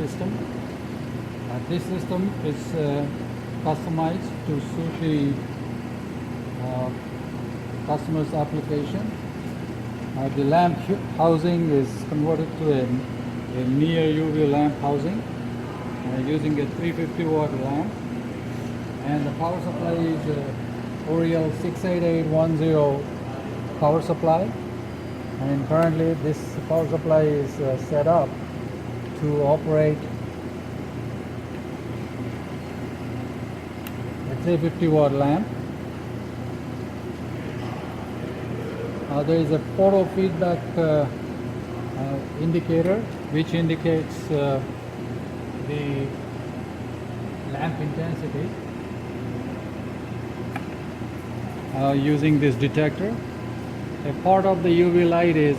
system. This system is customized to suit the customer's application. The lamp housing is converted to a near UV lamp housing using a 350 watt lamp, and the power supply is Oriel 68810 power supply, and currently this power supply is set up to operate a 350 watt lamp. There is a photo feedback indicator which indicates the lamp intensity using this detector. A part of the UV light is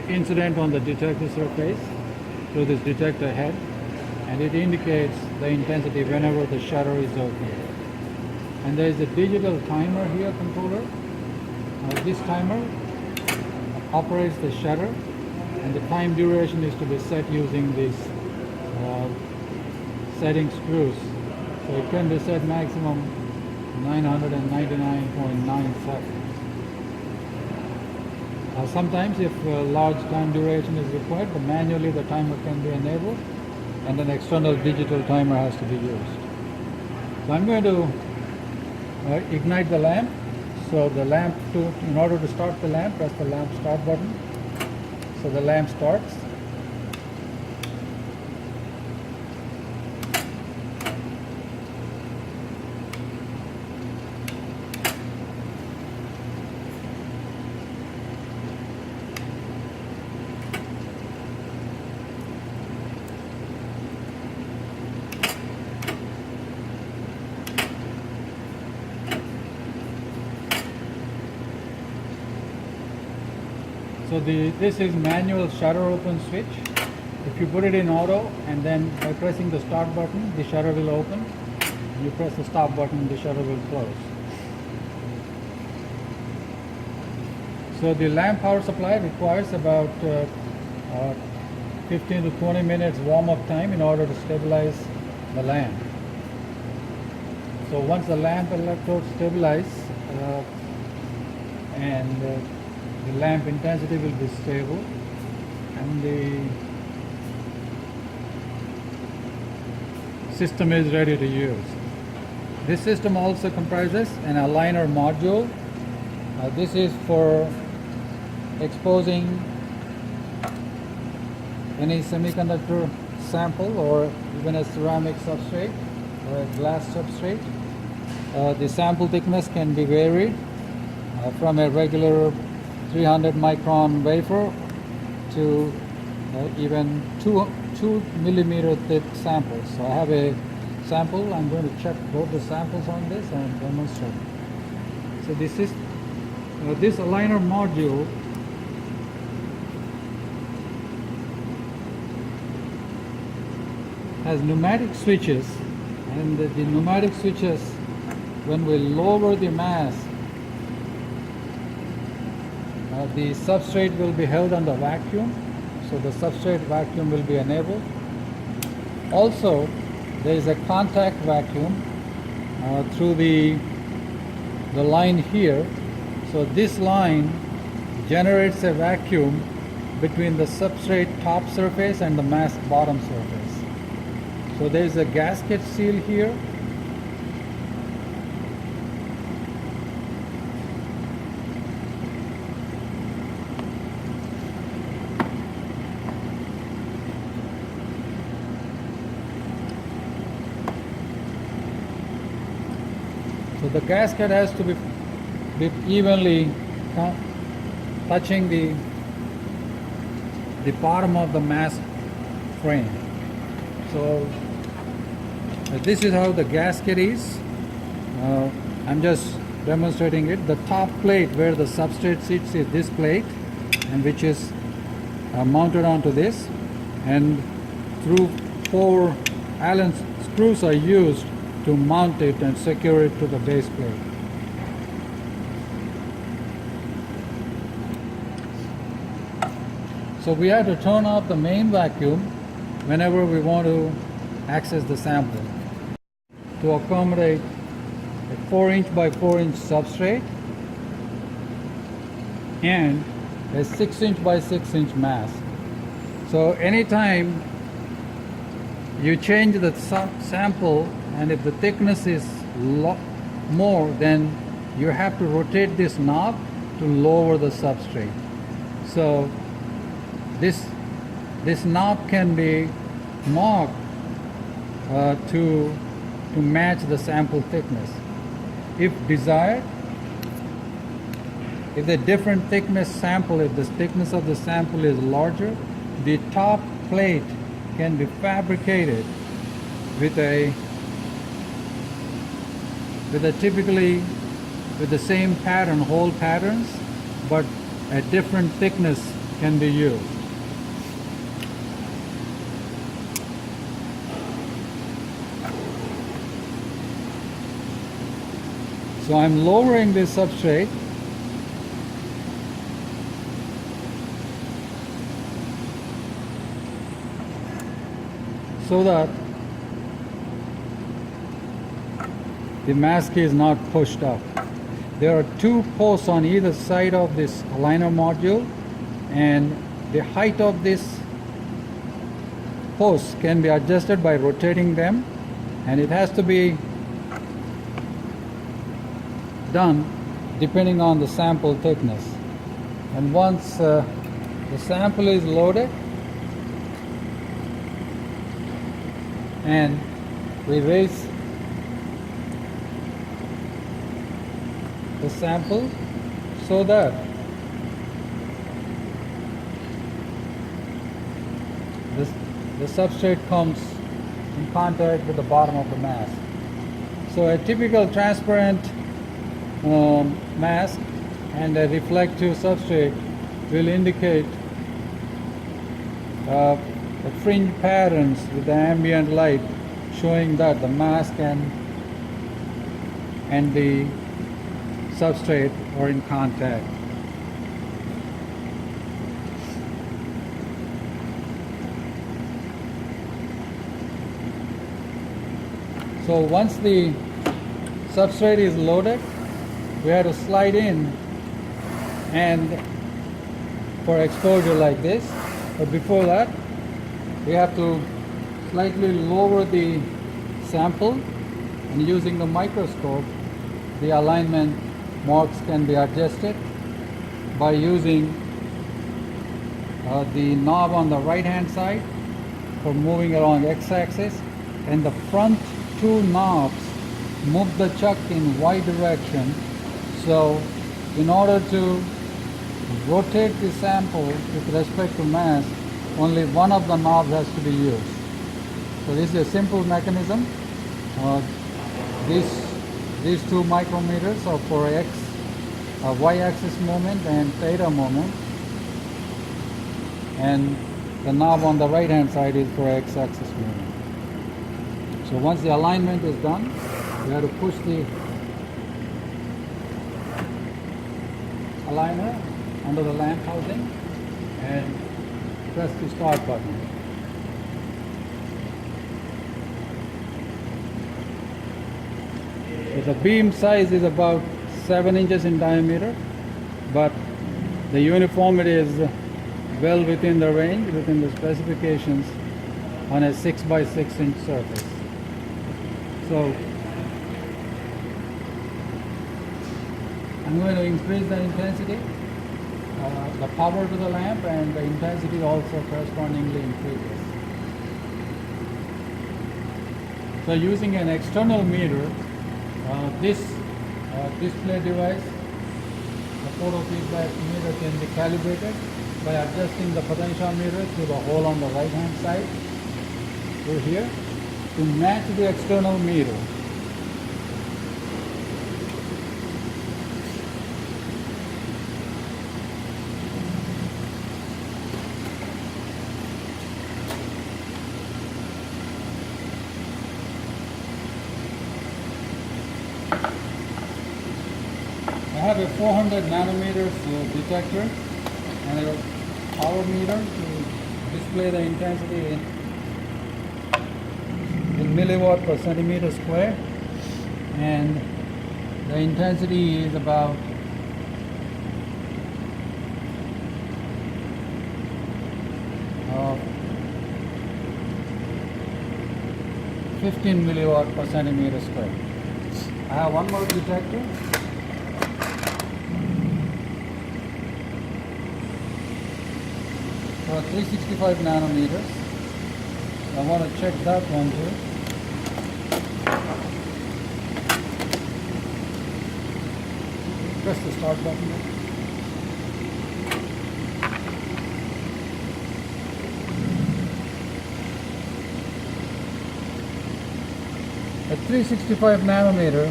incident on the detector surface through this detector head, and it indicates the intensity whenever the shutter is open. And there is a digital timer here, controller. This timer operates the shutter, and the time duration is to be set using these setting screws. So it can be set maximum 999.9 seconds. Sometimes if a large time duration is required, but manually the timer can be enabled, and an external digital timer has to be used. So I'm going to ignite the lamp. So the lamp, in order to start the lamp, press the lamp start button. So the lamp starts. So this is manual shutter open switch. If you put it in auto, and then by pressing the start button, the shutter will open. You press the stop button, the shutter will close. So the lamp power supply requires about 15 to 20 minutes warm-up time in order to stabilize the lamp. So once the lamp electrodes stabilize and the lamp intensity will be stable, and the system is ready to use. This system also comprises an aligner module. This is for exposing any semiconductor sample or even a ceramic substrate or a glass substrate. The sample thickness can be varied from a regular 300 micron wafer to even 2 millimeter thick samples. So I have a sample. I'm going to check both the samples on this and demonstrate. So this is this aligner module has pneumatic switches, and the pneumatic switches, when we lower the mass, the substrate will be held under vacuum, so the substrate vacuum will be enabled. Also, there is a contact vacuum through the line here. So this line generates a vacuum between the substrate top surface and the mask bottom surface. So there is a gasket seal here. So the gasket has to be evenly touching the bottom of the mask frame. So this is how the gasket is. I'm just demonstrating it. The top plate where the substrate sits is this plate, and which is mounted onto this, and through 4 Allen screws are used to mount it and secure it to the base plate. So we have to turn off the main vacuum whenever we want to access the sample to accommodate a 4-inch by 4-inch substrate and a 6-inch by 6-inch mask. So anytime you change the sample, and if the thickness is more, then you have to rotate this knob to lower the substrate. So this knob can be marked to match the sample thickness. If desired, if the different thickness sample, if the thickness of the sample is larger, the top plate can be fabricated with typically with the same pattern, hole patterns, but a different thickness can be used. So I'm lowering this substrate so that the mask is not pushed up. There are 2 posts on either side of this aligner module, and the height of this posts can be adjusted by rotating them, and it has to be done depending on the sample thickness. And once the sample is loaded and we raise the sample so that the substrate comes in contact with the bottom of the mask. So a typical transparent mask and a reflective substrate will indicate the fringe patterns with the ambient light, showing that the mask and the substrate are in contact. So once the substrate is loaded, we have to slide in and for exposure like this. But before that, we have to slightly lower the sample, and using the microscope, the alignment marks can be adjusted by using the knob on the right hand side for moving along x-axis, and the front 2 knobs move the chuck in y direction. So in order to rotate the sample with respect to mass, only one of the knobs has to be used. So this is a simple mechanism. These 2 micrometers are for y-axis moment and theta moment, and the knob on the right hand side is for x-axis moment. So once the alignment is done, we have to push the aligner under the lamp housing and press the start button. So the beam size is about 7 inches in diameter, but the uniformity is well within the range, within the specifications on a 6 by 6 inch surface. So I'm going to increase the intensity, the power to the lamp, and the intensity also correspondingly increases. So using an external meter, this display device, the photo feedback meter, can be calibrated by adjusting the potentiometer to the hole on the right hand side over here to match the external meter. I have a 400 nanometers detector and a power meter to display the intensity in milliwatt per centimeter square, and the intensity is about 15 milliwatt per centimeter square. I have one more detector. For 365 nanometers. I want to check that one too. Press the start button. At 365 nanometer,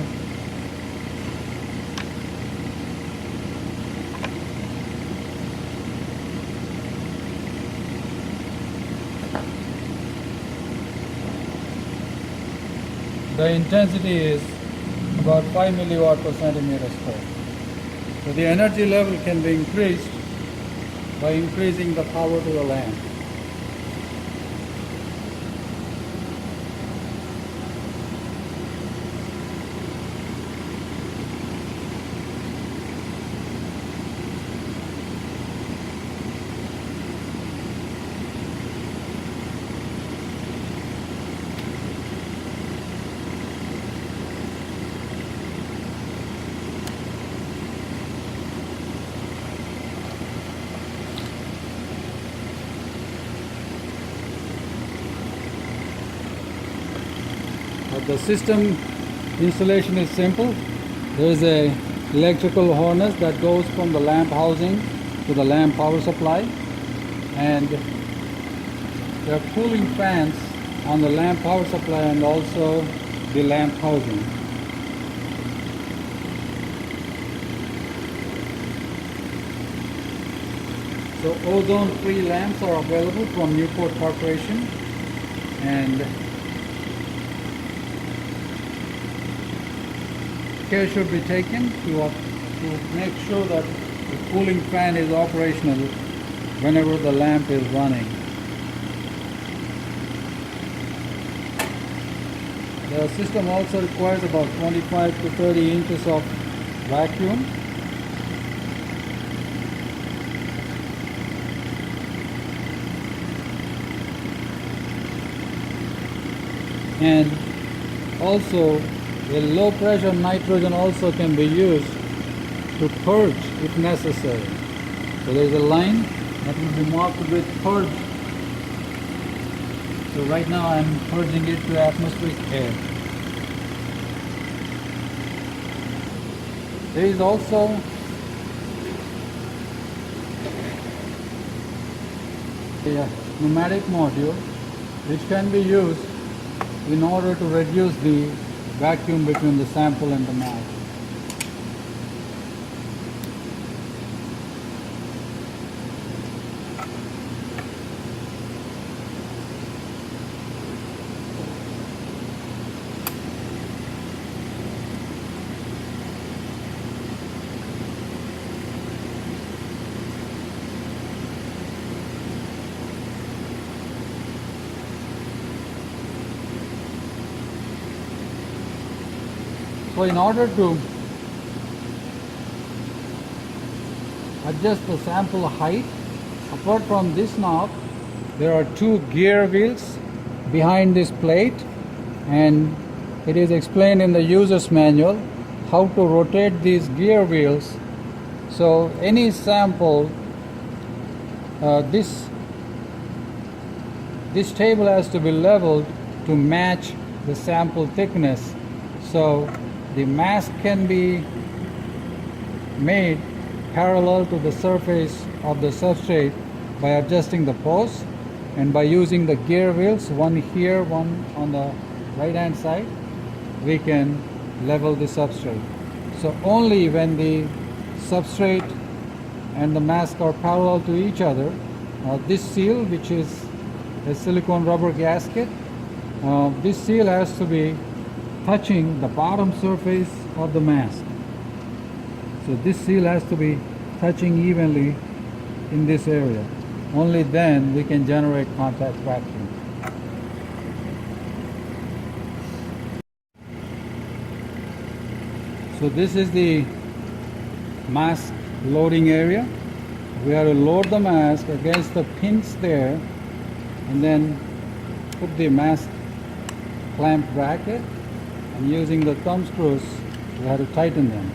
the intensity is about 5 milliwatt per centimeter square. So the energy level can be increased by increasing the power to the lamp. The system installation is simple. There is a electrical harness that goes from the lamp housing to the lamp power supply, and there are cooling fans on the lamp power supply and also the lamp housing. So ozone-free lamps are available from Newport Corporation, and care should be taken to make sure that the cooling fan is operational whenever the lamp is running. The system also requires about 25 to 30 inches of vacuum. And also a low pressure nitrogen also can be used to purge if necessary. So there is a line that will be marked with purge. So right now I am purging it to atmospheric air. There is also a pneumatic module which can be used in order to reduce the vacuum between the sample and the mask. So in order to adjust the sample height, apart from this knob, there are two gear wheels behind this plate, and it is explained in the user's manual how to rotate these gear wheels. So any sample, this table has to be leveled to match the sample thickness. So the mask can be made parallel to the surface of the substrate by adjusting the posts, and by using the gear wheels, one here, one on the right hand side, we can level the substrate. So only when the substrate and the mask are parallel to each other, this seal, which is a silicone rubber gasket, this seal has to be touching the bottom surface of the mask. So this seal has to be touching evenly in this area. only then we can generate contact vacuum. So this is the mask loading area. We have to load the mask against the pins there and then put the mask clamp bracket, and using the thumb screws we have to tighten them.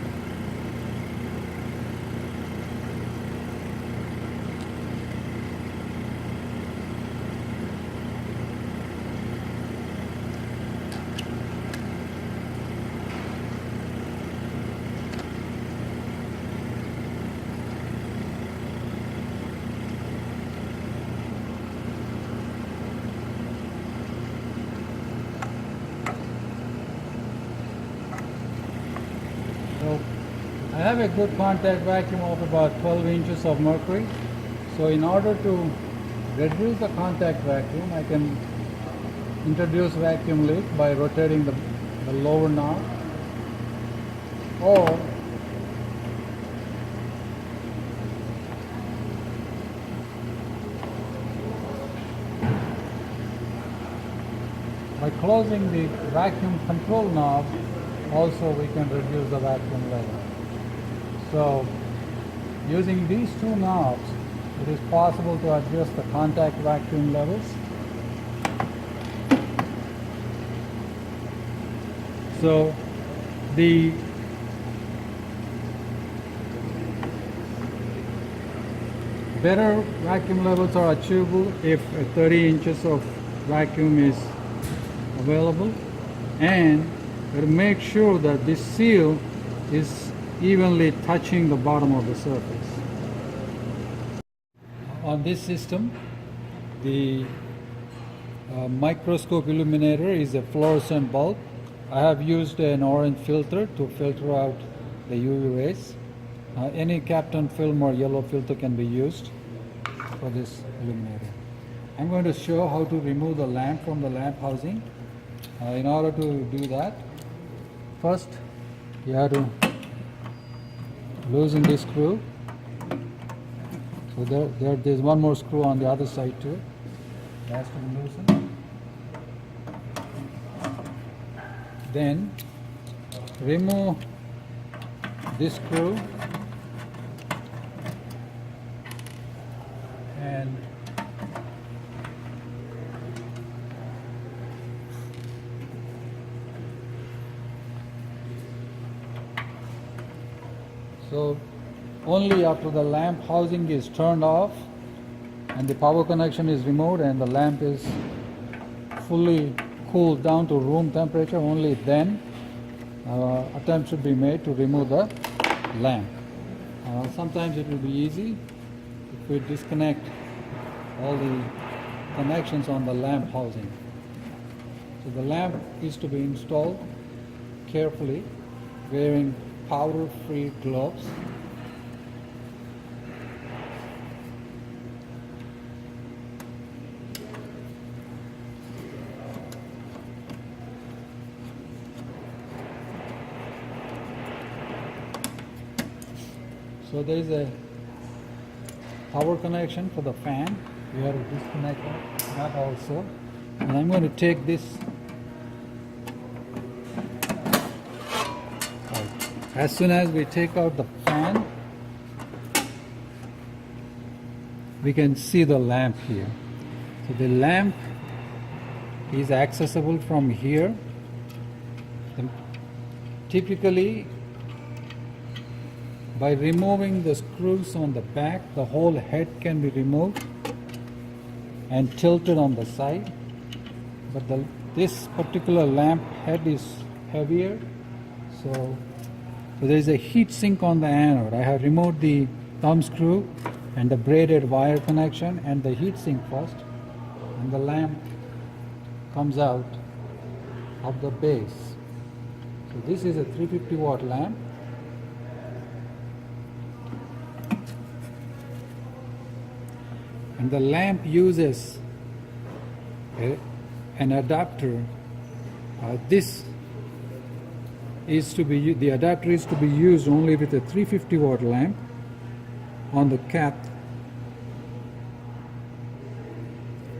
So I have a good contact vacuum of about 12 inches of mercury. So in order to reduce the contact vacuum, I can introduce vacuum leak by rotating the lower knob, or by closing the vacuum control knob. Also we can reduce the vacuum level. So using these two knobs, it is possible to adjust the contact vacuum levels. So the better vacuum levels are achievable if 30 inches of vacuum is available, and to make sure that this seal is evenly touching the bottom of the surface. On this system, the microscope illuminator is a fluorescent bulb. I have used an orange filter to filter out the UV rays. Any Kapton film or yellow filter can be used for this illuminator. I'm going to show how to remove the lamp from the lamp housing. In order to do that, first you have to loosen this screw. So there's one more screw on the other side too. It has to be loosened. Then remove this screw and so only after the lamp housing is turned off and the power connection is removed and the lamp is fully cooled down to room temperature, only then attempt should be made to remove the lamp. Sometimes it will be easy if we disconnect all the connections on the lamp housing. So the lamp is to be installed carefully, wearing powder-free gloves. So there is a power connection for the fan. We have to disconnect that also. And I'm going to take this out. As soon as we take out the fan, we can see the lamp here. So the lamp is accessible from here. Typically, by removing the screws on the back, the whole head can be removed and tilted on the side. But this particular lamp head is heavier, so there is a heat sink on the anode. I have removed the thumb screw and the braided wire connection and the heat sink first, and the lamp comes out of the base. So this is a 350 watt lamp. And the lamp uses an adapter. This is to be the adapter is to be used only with a 350 watt lamp on the cap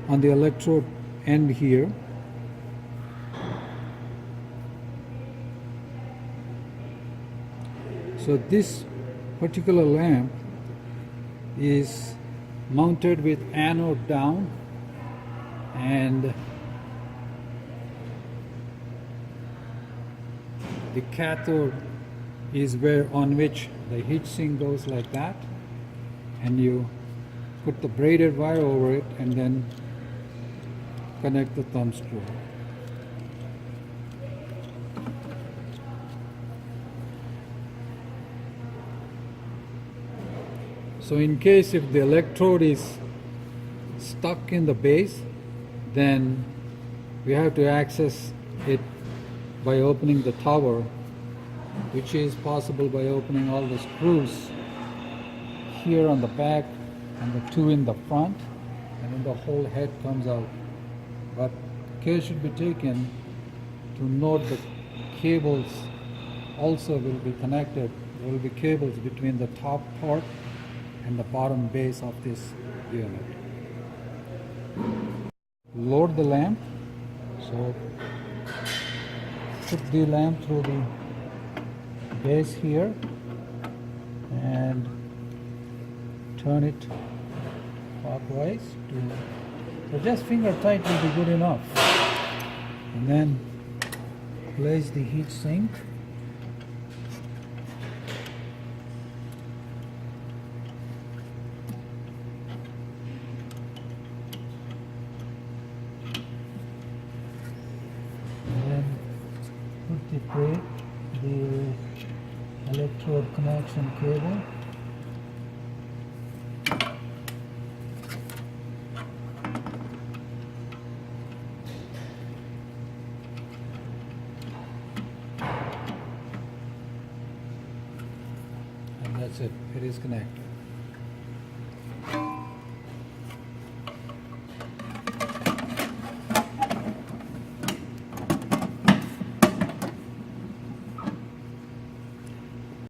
on the electrode end here. So this particular lamp is mounted with anode down, and the cathode is where on which the heat sink goes, like that, and you put the braided wire over it and then connect the thumb screw. So in case if the electrode is stuck in the base, then we have to access it by opening the tower, which is possible by opening all the screws here on the back and the two in the front, and then the whole head comes out. But care should be taken to note that cables also will be connected. There will be cables between the top part and the bottom base of this unit. Load the lamp. So put the lamp through the base here and turn it clockwise. So just finger tight will be good enough. And then place the heat sink. The electrode connection cable. And that's it. It is connected.